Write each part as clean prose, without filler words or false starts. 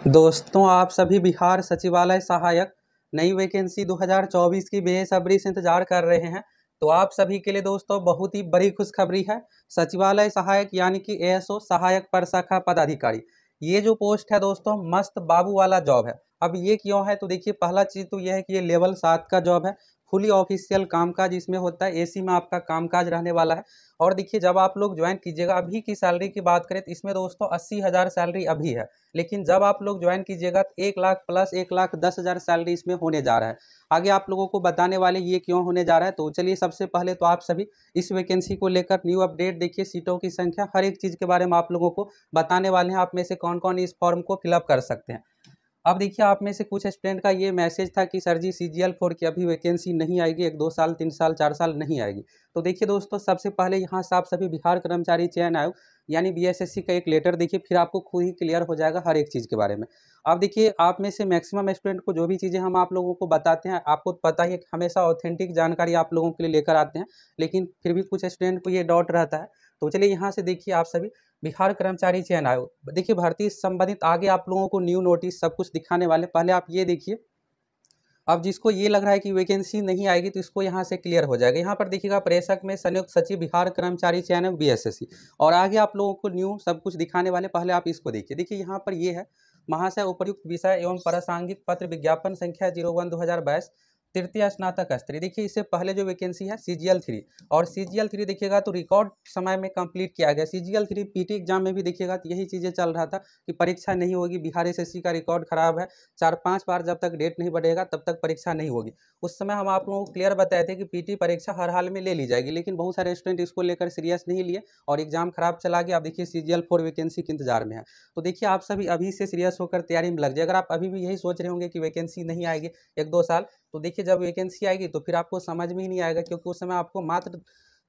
दोस्तों, आप सभी बिहार सचिवालय सहायक नई वैकेंसी 2024 की बेसब्री से इंतजार कर रहे हैं। तो आप सभी के लिए दोस्तों बहुत ही बड़ी खुशखबरी है। सचिवालय सहायक यानी कि एएसओ सहायक प्रशाखा पदाधिकारी, ये जो पोस्ट है दोस्तों मस्त बाबू वाला जॉब है। अब ये क्यों है तो देखिए, पहला चीज़ तो यह है कि ये लेवल 7 का जॉब है, फुली ऑफिशियल कामकाज इसमें होता है, एसी में आपका कामकाज रहने वाला है। और देखिए, जब आप लोग ज्वाइन कीजिएगा, अभी की सैलरी की बात करें तो इसमें दोस्तों 80,000 सैलरी अभी है, लेकिन जब आप लोग ज्वाइन कीजिएगा तो 1 लाख प्लस 1,10,000 सैलरी इसमें होने जा रहा है। आगे आप लोगों को बताने वाले ये क्यों होने जा रहा है। तो चलिए, सबसे पहले तो आप सभी इस वैकेंसी को लेकर न्यू अपडेट देखिए, सीटों की संख्या, हर एक चीज़ के बारे में आप लोगों को बताने वाले हैं। आप में से कौन कौन इस फॉर्म को फिलअप कर सकते हैं। अब देखिए, आप में से कुछ स्टूडेंट का ये मैसेज था कि सर जी CGL-4 की अभी वैकेंसी नहीं आएगी, 1 2 साल 3 साल 4 साल नहीं आएगी। तो देखिए दोस्तों, सबसे पहले यहाँ से आप सभी बिहार कर्मचारी चयन आयोग यानी BSSC का एक लेटर देखिए, फिर आपको खुद ही क्लियर हो जाएगा हर एक चीज़ के बारे में। अब देखिए, आप में से मैक्सिमम स्टूडेंट को जो भी चीज़ें हम आप लोगों को बताते हैं, आपको पता ही है कि हमेशा ऑथेंटिक जानकारी आप लोगों के लिए लेकर आते हैं, लेकिन फिर भी कुछ स्टूडेंट को ये डाउट रहता है। तो चलिए, यहाँ से देखिए आप सभी बिहार कर्मचारी चयन आयोग देखिए, भर्ती संबंधित आगे आप लोगों को न्यू नोटिस सब कुछ दिखाने वाले। पहले आप ये देखिए, अब जिसको ये लग रहा है कि वैकेंसी नहीं आएगी तो इसको यहाँ से क्लियर हो जाएगा। यहाँ पर देखिएगा, प्रेषक में संयुक्त सचिव बिहार कर्मचारी चयन आयोग BSSC, और आगे आप लोगों को न्यू सब कुछ दिखाने वाले। पहले आप इसको देखिए। देखिए यहाँ पर ये है, महाशय उपयुक्त विषय एवं प्रासंगिक पत्र विज्ञापन संख्या 01/2022 तृतीय स्नातक स्तरीय। देखिए, इससे पहले जो वैकेंसी है CGL-3, और CGL-3 देखिएगा तो रिकॉर्ड समय में कंप्लीट किया गया। CGL-3 PT एग्जाम में भी देखिएगा तो यही चीज़ें चल रहा था कि परीक्षा नहीं होगी, बिहार SSC का रिकॉर्ड खराब है, 4-5 बार जब तक डेट नहीं बढ़ेगा तब तक परीक्षा नहीं होगी। उस समय हम आप लोगों को क्लियर बताए थे कि PT परीक्षा हर हाल में ले ली जाएगी, लेकिन बहुत सारे स्टूडेंट इसको लेकर सीरियस नहीं लिए और एग्जाम खराब चला गया। अब देखिए, CGL-4 वैकेंसी के इंतजार में है। तो देखिए, आप सभी अभी से सीरियस होकर तैयारी में लग जाए। अगर आप अभी भी यही सोच रहे होंगे कि वैकेंसी नहीं आएगी 1 2 साल, तो देखिए, जब वैकेंसी आएगी तो फिर आपको समझ में ही नहीं आएगा, क्योंकि उस समय आपको मात्र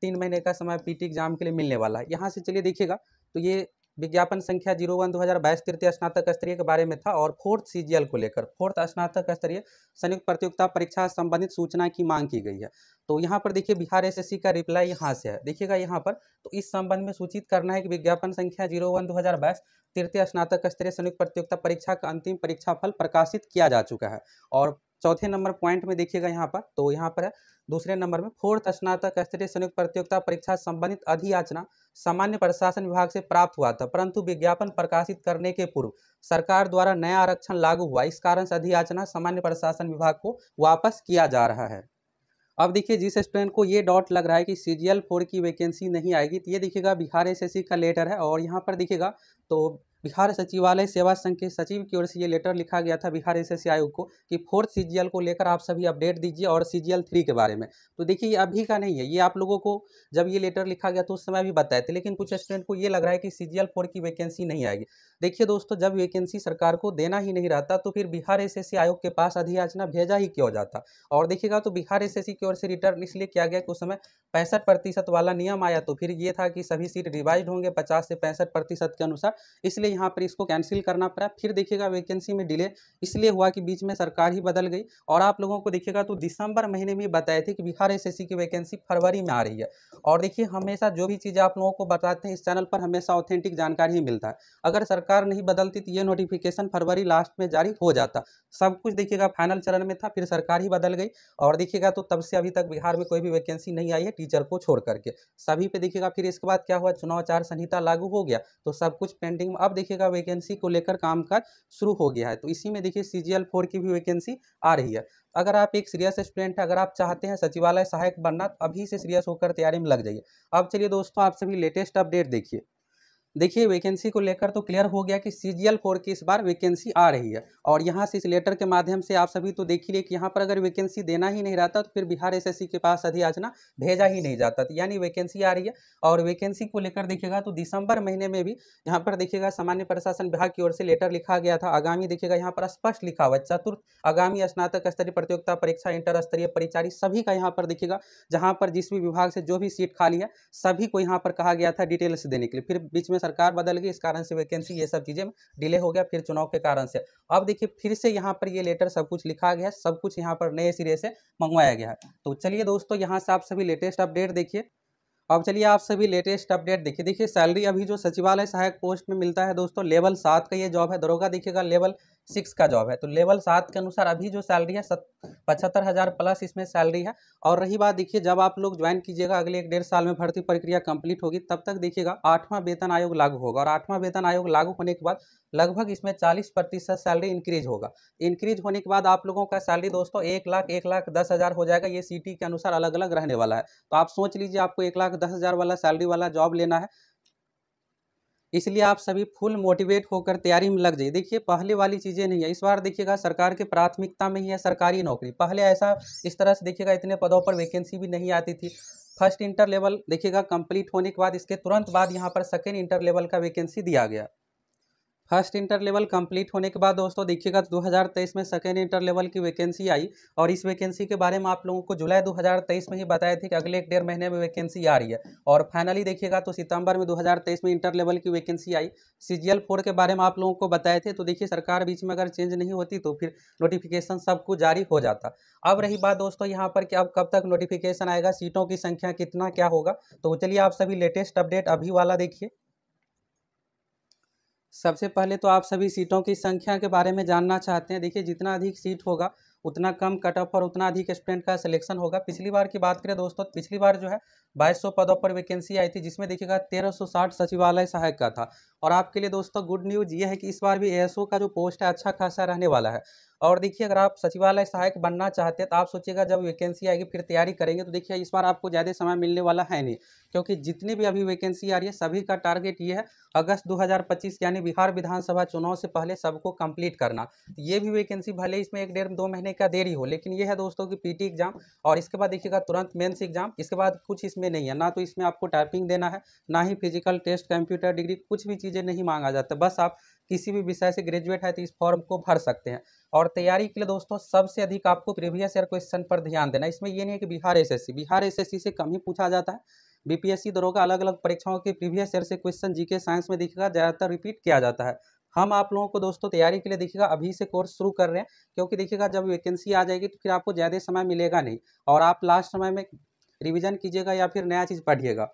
3 महीने का समय PT एग्जाम के लिए मिलने वाला है। यहाँ से चलिए देखिएगा, तो ये विज्ञापन संख्या 01/2022 तृतीय स्नातक स्तरीय के बारे में था, और 4th CGL को लेकर 4th स्नातक स्तरीय संयुक्त प्रतियोगिता परीक्षा संबंधित सूचना की मांग की गई है। तो यहाँ पर देखिए, बिहार SSC का रिप्लाई यहाँ से है। देखिएगा यहाँ पर, तो इस संबंध में सूचित करना है कि विज्ञापन संख्या 01/2022 तृतीय स्नातक स्तरीय संयुक्त प्रतियोगिता परीक्षा का अंतिम परीक्षा फल प्रकाशित किया जा चुका है। और चौथे नंबर पॉइंट में देखिएगा यहाँ पर, तो यहाँ पर है दूसरे नंबर में, 4th स्नातक स्तरीय संयुक्त प्रतियोगिता परीक्षा संबंधित अधियाचना सामान्य प्रशासन विभाग से प्राप्त हुआ था, परंतु विज्ञापन प्रकाशित करने के पूर्व सरकार द्वारा नया आरक्षण लागू हुआ। इस कारण से अधियाचना सामान्य प्रशासन विभाग को वापस किया जा रहा है। अब देखिए, जिस स्टूडेंट को ये डाउट लग रहा है कि CGL-4 की वैकेंसी नहीं आएगी, तो ये देखिएगा बिहार SSC का लेटर है, और यहाँ पर देखिएगा तो बिहार सचिवालय सेवा संघ के सचिव की ओर से ये लेटर लिखा गया था बिहार SSC आयोग को कि 4th CGL को लेकर आप सभी अपडेट दीजिए, और CGL-3 के बारे में। तो देखिए, ये अभी का नहीं है, ये आप लोगों को जब ये लेटर लिखा गया तो उस समय भी बताए थे, लेकिन कुछ स्टूडेंट को ये लग रहा है कि CGL-4 की वैकेंसी नहीं आएगी। देखिए दोस्तों, जब वैकेंसी सरकार को देना ही नहीं रहता तो फिर बिहार SSC आयोग के पास अधियाचना भेजा ही क्यों जाता। और देखिएगा, तो बिहार SSC की ओर से रिटर्न इसलिए किया गया कि उस समय 65% वाला नियम आया, तो फिर ये था कि सभी सीट रिवाइज होंगे 50 से 65% के अनुसार, इसलिए यहाँ पर इसको कैंसिल करना पड़ा। फिर देखिएगा, वैकेंसी में डिले इसलिए हुआ कि बीच में सरकार ही बदल गई, और आप लोगों को देखिएगा तो दिसंबर महीने में बताए थे कि बिहार SSC की वैकेंसी फरवरी में आ रही है। और देखिए, हमेशा जो भी चीज़ें आप लोगों को बताते हैं इस चैनल पर, हमेशा ऑथेंटिक जानकारी ही मिलता है। अगर सरकार नहीं बदलती तो ये नोटिफिकेशन फरवरी लास्ट में जारी हो जाता। सब कुछ देखिएगा फाइनल चरण में था, फिर सरकार ही बदल गई, और देखिएगा तो तब से अभी तक बिहार में कोई भी वैकेंसी नहीं आई है टीचर को छोड़ करके सभी पे। देखिएगा, फिर इसके बाद क्या हुआ, चुनाव आचार संहिता लागू हो गया, तो सब कुछ पेंडिंग में। अब देखिएगा, वैकेंसी को लेकर कामकाज शुरू हो गया है, तो इसी में देखिए CGL-4 की भी वैकेंसी आ रही है। अगर आप एक सीरियस स्टूडेंट है, अगर आप चाहते हैं सचिवालय सहायक बनना, तो अभी से सीरियस होकर तैयारी में लग जाइए। अब चलिए दोस्तों, आप सभी लेटेस्ट अपडेट देखिए। देखिए, वैकेंसी को लेकर तो क्लियर हो गया कि CGL-4 की इस बार वैकेंसी आ रही है, और यहाँ से इस लेटर के माध्यम से आप सभी तो देख ही लिए कि यहाँ पर अगर वैकेंसी देना ही नहीं रहता तो फिर बिहार SSC के पास अधियाचना भेजा ही नहीं जाता, तो यानी वैकेंसी आ रही है। और वैकेंसी को लेकर देखिएगा तो दिसंबर महीने में भी यहाँ पर देखिएगा सामान्य प्रशासन विभाग की ओर से लेटर लिखा गया था। आगामी देखिएगा यहाँ पर स्पष्ट लिखा हुआ है, चतुर्थ आगामी स्नातक स्तरीय प्रतियोगिता परीक्षा इंटर स्तरीय परिचारी सभी का यहाँ पर देखिएगा, जहाँ पर जिस भी विभाग से जो भी सीट खाली है सभी को यहाँ पर कहा गया था डिटेल्स देने के लिए। फिर बीच में सरकार बदल गई, इस कारण से वैकेंसी ये सब चीज़ें डिले हो गया, फिर चुनाव के कारण से। अब देखिए, फिर से यहाँ पर ये लेटर सब कुछ लिखा गया है, सब कुछ यहाँ पर नए सिरे से मंगवाया गया है। तो चलिए दोस्तों, यहाँ से आप सभी लेटेस्ट अपडेट देखिए। अब चलिए आप सभी लेटेस्ट अपडेट देखिए सैलरी अभी जो सचिवालय सहायक पोस्ट में मिलता है दोस्तों, लेवल 7 का ये जॉब है। दरोगा देखिएगा लेवल 6 का जॉब है। तो लेवल 7 के अनुसार अभी जो सैलरी है 75,000 प्लस इसमें सैलरी है। और रही बात देखिए, जब आप लोग ज्वाइन कीजिएगा अगले 1 डेढ़ साल में भर्ती प्रक्रिया कंप्लीट होगी, तब तक देखिएगा 8वां वेतन आयोग लागू होगा। और 8वां वेतन आयोग लागू होने के बाद लगभग इसमें 40% सैलरी इंक्रीज होगा। इंक्रीज होने के बाद आप लोगों का सैलरी दोस्तों 1,10,000 हो जाएगा। ये सिटी के अनुसार अलग अलग रहने वाला है। तो आप सोच लीजिए आपको 1,10,000 वाला सैलरी वाला जॉब लेना है, इसलिए आप सभी फुल मोटिवेट होकर तैयारी में लग जाइए। देखिए पहले वाली चीज़ें नहीं है, इस बार देखिएगा सरकार के प्राथमिकता में ही है सरकारी नौकरी। पहले ऐसा इस तरह से देखिएगा इतने पदों पर वैकेंसी भी नहीं आती थी। फर्स्ट इंटर लेवल देखिएगा कंप्लीट होने के बाद इसके तुरंत बाद यहाँ पर सेकेंड इंटर लेवल का वैकेंसी दिया गया। फर्स्ट इंटर लेवल कंप्लीट होने के बाद दोस्तों देखिएगा 2023 में सेकेंड इंटर लेवल की वैकेंसी आई। और इस वैकेंसी के बारे में आप लोगों को जुलाई 2023 में ही बताए थे कि अगले 1 डेढ़ महीने में वैकेंसी आ रही है। और फाइनली देखिएगा तो सितंबर में 2023 में इंटर लेवल की वैकेंसी आई। CGL 4 के बारे में आप लोगों को बताए थे। तो देखिए सरकार बीच में अगर चेंज नहीं होती तो फिर नोटिफिकेशन सबको जारी हो जाता। अब रही बात दोस्तों यहाँ पर कि अब कब तक नोटिफिकेशन आएगा, सीटों की संख्या कितना क्या होगा, तो चलिए आप सभी लेटेस्ट अपडेट अभी वाला देखिए। सबसे पहले तो आप सभी सीटों की संख्या के बारे में जानना चाहते हैं। देखिए जितना अधिक सीट होगा उतना कम कट ऑफ और उतना अधिक स्टूडेंट का सिलेक्शन होगा। पिछली बार की बात करें दोस्तों, पिछली बार जो है 2200 पदों पर वैकेंसी आई थी, जिसमें देखिएगा 1360 सचिवालय सहायक का था। और आपके लिए दोस्तों गुड न्यूज़ ये है कि इस बार भी ASO का जो पोस्ट है अच्छा खासा रहने वाला है। और देखिए अगर आप सचिवालय सहायक बनना चाहते हैं तो आप सोचिएगा जब वैकेंसी आएगी फिर तैयारी करेंगे, तो देखिए इस बार आपको ज़्यादा समय मिलने वाला है नहीं, क्योंकि जितनी भी अभी वैकेंसी आ रही है सभी का टारगेट ये है अगस्त 2025 यानी बिहार विधानसभा चुनाव से पहले सबको कंप्लीट करना। ये भी वैकेंसी भले इसमें 1 डेढ़ 2 महीने का देरी हो, लेकिन ये है दोस्तों की PT एग्जाम और इसके बाद देखिएगा तुरंत मेंस एग्जाम। इसके बाद कुछ इसमें नहीं है, ना तो इसमें आपको टाइपिंग देना है, ना ही फिजिकल टेस्ट, कंप्यूटर डिग्री, कुछ भी चीज़ें नहीं मांगा जाता। बस आप किसी भी विषय से ग्रेजुएट है तो इस फॉर्म को भर सकते हैं। और तैयारी के लिए दोस्तों सबसे अधिक आपको प्रीवियस ईयर क्वेश्चन पर ध्यान देना। इसमें ये नहीं है कि बिहार SSC से कम ही पूछा जाता है। BPSC दरोगा अलग अलग परीक्षाओं के प्रीवियस ईयर से क्वेश्चन GK साइंस में देखिएगा ज़्यादातर रिपीट किया जाता है। हम आप लोगों को दोस्तों तैयारी के लिए देखिएगा अभी से कोर्स शुरू कर रहे हैं, क्योंकि देखिएगा जब वैकेंसी आ जाएगी तो फिर आपको ज़्यादा समय मिलेगा नहीं और आप लास्ट समय में रिवीजन कीजिएगा या फिर नया चीज़ पढ़िएगा।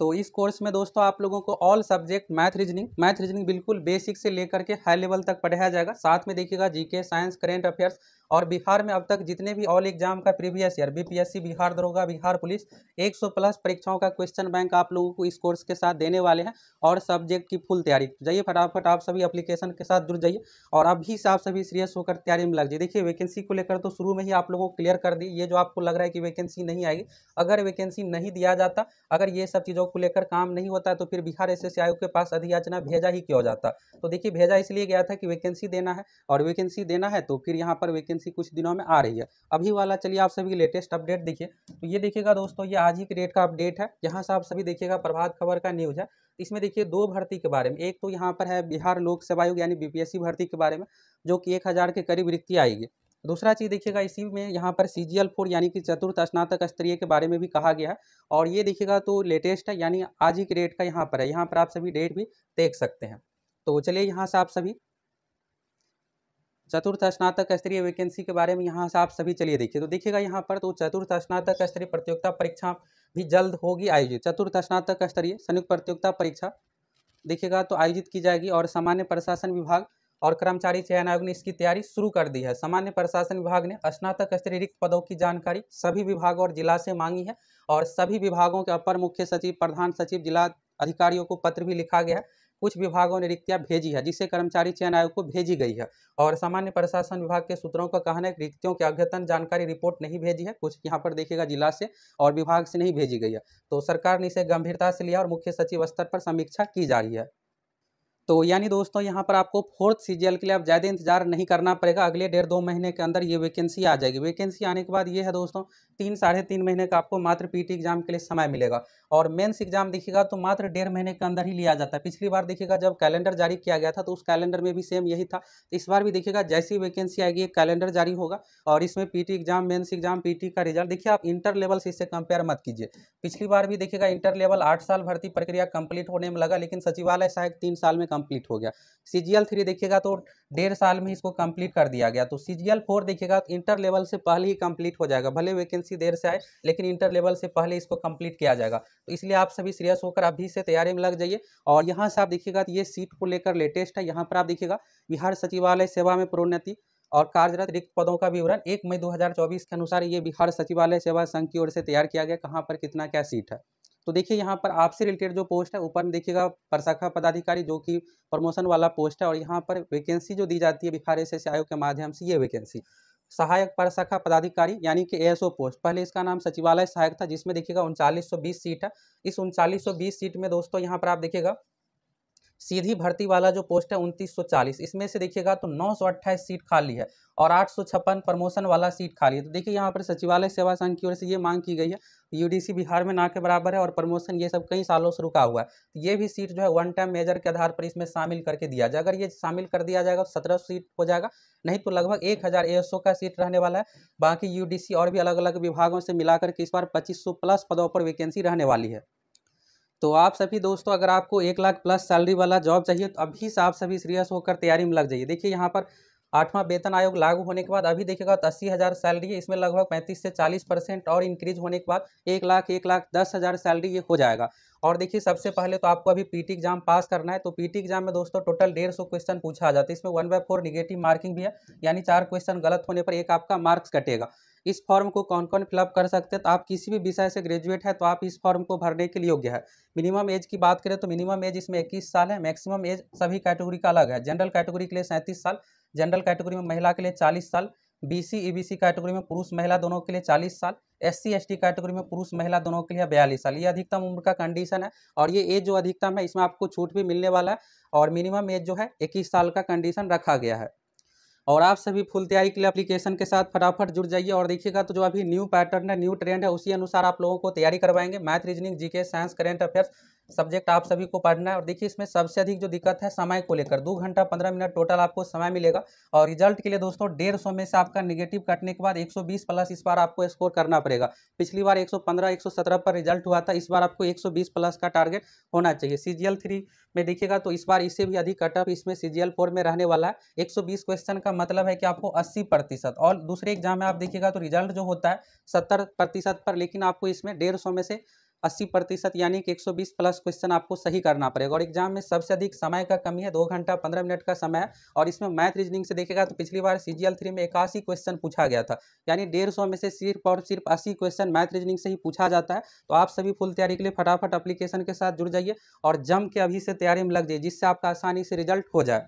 तो इस कोर्स में दोस्तों आप लोगों को ऑल सब्जेक्ट मैथ रीजनिंग बिल्कुल बेसिक से लेकर के हाई लेवल तक पढ़ाया जाएगा। साथ में देखिएगा GK साइंस, करेंट अफेयर्स। और बिहार में अब तक जितने भी ऑल एग्जाम का प्रीवियस ईयर BPSC, बिहार दरोगा, बिहार पुलिस 100 प्लस परीक्षाओं का क्वेश्चन बैंक आप लोगों को इस कोर्स के साथ देने वाले हैं। और सब्जेक्ट की फुल तैयारी जाइए, फटाफट आप सभी एप्लीकेशन के साथ जुड़ जाइए और अभी से आप सभी सीरियस होकर तैयारी में लग जाइए। देखिए वैकेंसी को लेकर तो शुरू में ही आप लोगों को क्लियर कर दी। ये जो आपको लग रहा है कि वैकेंसी नहीं आएगी, अगर वैकेंसी नहीं दिया जाता, अगर ये सब चीज़ों को लेकर काम नहीं होता है तो फिर बिहार SSC आयोग के पास अधियाचना भेजा ही क्यों जाता। तो देखिए भेजा इसलिए गया था कि वैकेंसी देना है, और वैकेंसी देना है तो फिर यहाँ पर वैकेंसी कुछ दिनों में आ रही है। अभी वाला चलिए आप सभी लेटेस्ट अपडेट देखिए। तो ये देखिएगा दोस्तों, ये आज ही के डेट का अपडेट है। यहाँ से आप सभी देखिएगा प्रभात खबर का न्यूज़ है। इसमें देखिए 2 भर्ती के बारे में, एक तो यहाँ पर है बिहार लोक सेवा आयोग यानी BPSC भर्ती के बारे में, जो कि 1000 के करीब रिक्ति आएगी। दूसरा चीज़ देखिएगा इसी में यहाँ पर CGL 4 यानी कि चतुर्थ स्नातक स्तरीय के बारे में भी कहा गया है। और ये देखिएगा तो लेटेस्ट है, यानी आज ही के डेट का यहाँ पर है। यहाँ पर आप सभी डेट भी देख सकते हैं। तो चलिए यहाँ से आप सभी चतुर्थ स्नातक स्तरीय वैकेंसी के बारे में यहाँ से आप सभी चलिए देखिए। तो देखिएगा यहाँ पर तो चतुर्थ स्नातक स्तरीय प्रतियोगिता परीक्षा भी जल्द होगी आयोजित। चतुर्थ स्नातक स्तरीय संयुक्त प्रतियोगिता परीक्षा देखिएगा तो आयोजित की जाएगी। और सामान्य प्रशासन विभाग और कर्मचारी चयन आयोग ने इसकी तैयारी शुरू कर दी है। सामान्य प्रशासन विभाग ने स्नातक स्तरीय रिक्त पदों की जानकारी सभी विभागों और जिला से मांगी है, और सभी विभागों के अपर मुख्य सचिव, प्रधान सचिव, जिला अधिकारियों को पत्र भी लिखा गया है। कुछ विभागों ने रिक्तियां भेजी है जिसे कर्मचारी चयन आयोग को भेजी गई है। और सामान्य प्रशासन विभाग के सूत्रों का कहना है कि रिक्तियों की अद्यतन जानकारी रिपोर्ट नहीं भेजी है, कुछ यहाँ पर देखिएगा जिला से और विभाग से नहीं भेजी गई है। तो सरकार ने इसे गंभीरता से लिया और मुख्य सचिव स्तर पर समीक्षा की जा रही है। तो यानी दोस्तों यहाँ पर आपको 4th CGL के लिए अब ज़्यादा इंतजार नहीं करना पड़ेगा। अगले 1.5-2 महीने के अंदर ये वैकेंसी आ जाएगी। वैकेंसी आने के बाद ये है दोस्तों 3-3.5 महीने का आपको मात्र PT एग्जाम के लिए समय मिलेगा। और मेंस एग्जाम देखिएगा तो मात्र 1.5 महीने के अंदर ही लिया जाता है। पिछली बार देखिएगा जब कैलेंडर जारी किया गया था तो उस कैलेंडर में भी सेम यही था। इस बार भी देखिएगा जैसी वैकेंसी आएगी एक कैलेंडर जारी होगा और इसमें PT exam, mains exam, PT का रिजल्ट देखिए। आप इंटर लेवल से इससे कंपेयर मत कीजिए। पिछली बार भी देखिएगा इंटर लेवल 8 साल भर्ती प्रक्रिया कंप्लीट होने में लगा, लेकिन सचिवालय सहायक 3 साल में कंप्लीट हो गया। CGL 3 देखिएगा तो 1.5 साल में इसको कंप्लीट कर दिया गया। तो CGL 4 देखिएगा तो इंटर लेवल से पहले ही कंप्लीट हो जाएगा, भले वैकेंसी देर से आए लेकिन इंटर लेवल से पहले इसको कंप्लीट किया जाएगा। तो इसलिए आप सभी सीरियस होकर अभी से तैयारी में लग जाइए। और यहाँ से आप देखिएगा तो ये सीट को लेकर लेटेस्ट है, यहाँ पर आप देखिएगा बिहार सचिवालय सेवा में प्रोन्नति और कार्यरत रिक्त पदों का विवरण 1 मई 2024 के अनुसार ये बिहार सचिवालय सेवा संघ की ओर से तैयार किया गया, कहाँ पर कितना क्या सीट है। तो देखिए यहाँ पर आपसे रिलेटेड जो पोस्ट है ऊपर में देखिएगा प्रशाखा पदाधिकारी जो कि प्रमोशन वाला पोस्ट है, और यहाँ पर वैकेंसी जो दी जाती है बिहार एसएससी आयोग के माध्यम से ये वैकेंसी सहायक प्रशाखा पदाधिकारी यानी कि ASO पोस्ट, पहले इसका नाम सचिवालय सहायक था, जिसमें देखिएगा 3920 सीट है। इस 3920 सीट में दोस्तों यहाँ पर आप देखिएगा सीधी भर्ती वाला जो पोस्ट है 2940, इसमें से देखिएगा तो 928 सीट खाली है और 856 प्रमोशन वाला सीट खाली है। तो देखिए यहाँ पर सचिवालय सेवा संघ की ओर से ये मांग की गई है, UDC बिहार में ना के बराबर है और प्रमोशन ये सब कई सालों से रुका हुआ है। तो ये भी सीट जो है वन टाइम मेजर के आधार पर इसमें शामिल करके दिया जाए। अगर ये शामिल कर दिया जाएगा तो 17 सीट हो जाएगा, नहीं तो लगभग 1000 ASO का सीट रहने वाला है। बाकी UDC और भी अलग अलग विभागों से मिलाकर के इस बार 2500 प्लस पदों पर वैकेंसी रहने वाली है। तो आप सभी दोस्तों अगर आपको 1 लाख प्लस सैलरी वाला जॉब चाहिए तो अभी से आप सभी सीरियस होकर तैयारी में लग जाइए। देखिए यहाँ पर 8वां वेतन आयोग लागू होने के बाद अभी देखिएगा तो 80,000 सैलरी है, इसमें लगभग 35 से 40% और इंक्रीज होने के बाद 1,10,000 सैलरी ये हो जाएगा। और देखिए सबसे पहले तो आपको अभी PT एग्जाम पास करना है। तो PT एग्जाम में दोस्तों टोटल 150 क्वेश्चन पूछा जाता है, इसमें 1/4 निगेटिव मार्किंग भी है, यानी 4 क्वेश्चन गलत होने पर एक आपका मार्क्स कटेगा। इस फॉर्म को कौन कौन फिलअप कर सकते हैं, तो आप किसी भी विषय से ग्रेजुएट है तो आप इस फॉर्म को भरने के लिए योग्य है। मिनिमम एज की बात करें तो मिनिमम एज इसमें 21 साल है, मैक्सिमम एज सभी कैटेगरी का अलग है। जनरल कैटेगरी के लिए 37 साल, जनरल कैटेगरी में महिला के लिए 40 साल, BC EBC कैटेगरी में पुरुष महिला दोनों के लिए 40 साल, SC ST कैटेगरी में पुरुष महिला दोनों के लिए 42 साल। ये अधिकतम उम्र का कंडीशन है और ये एज जो अधिकतम है इसमें आपको छूट भी मिलने वाला है और मिनिमम एज जो है 21 साल का कंडीशन रखा गया है। और आप सभी फुल तैयारी के लिए एप्लीकेशन के साथ फटाफट जुड़ जाइए। और देखिएगा तो जो अभी न्यू पैटर्न है, न्यू ट्रेंड है, उसी अनुसार आप लोगों को तैयारी करवाएंगे। Math, reasoning, GK, science, current affairs subject आप सभी को पढ़ना है। और देखिए इसमें सबसे अधिक जो दिक्कत है समय को लेकर, 2 घंटा 15 मिनट टोटल आपको समय मिलेगा। और रिजल्ट के लिए दोस्तों 150 में से आपका निगेटिव कटने के बाद 120 प्लस इस बार आपको स्कोर करना पड़ेगा। पिछली बार 115 117 पर रिजल्ट हुआ था, इस बार आपको 120 प्लस का टारगेट होना चाहिए। CGL 3 में देखिएगा तो इस बार इससे भी अधिक कटअप इसमें CGL 4 में रहने वाला है। 120 क्वेश्चन का मतलब है कि आपको 80%, और दूसरे एग्जाम में आप देखिएगा तो रिजल्ट जो होता है 70% पर, लेकिन आपको इसमें 150 में से 80% यानी कि 120 प्लस क्वेश्चन आपको सही करना पड़ेगा। और एग्जाम में सबसे अधिक समय का कमी है, 2 घंटा 15 मिनट का समय है। और इसमें मैथ रीजनिंग से देखिएगा तो पिछली बार CGL 3 में 81 क्वेश्चन पूछा गया था, यानी 150 में से सिर्फ और सिर्फ 80 क्वेश्चन मैथ रीजनिंग से ही पूछा जाता है। तो आप सभी फुल तैयारी के लिए फटाफट एप्लीकेशन के साथ जुड़ जाइए और जम के अभी से तैयारी में लग जाइए, जिससे आपका आसानी से रिजल्ट हो जाए।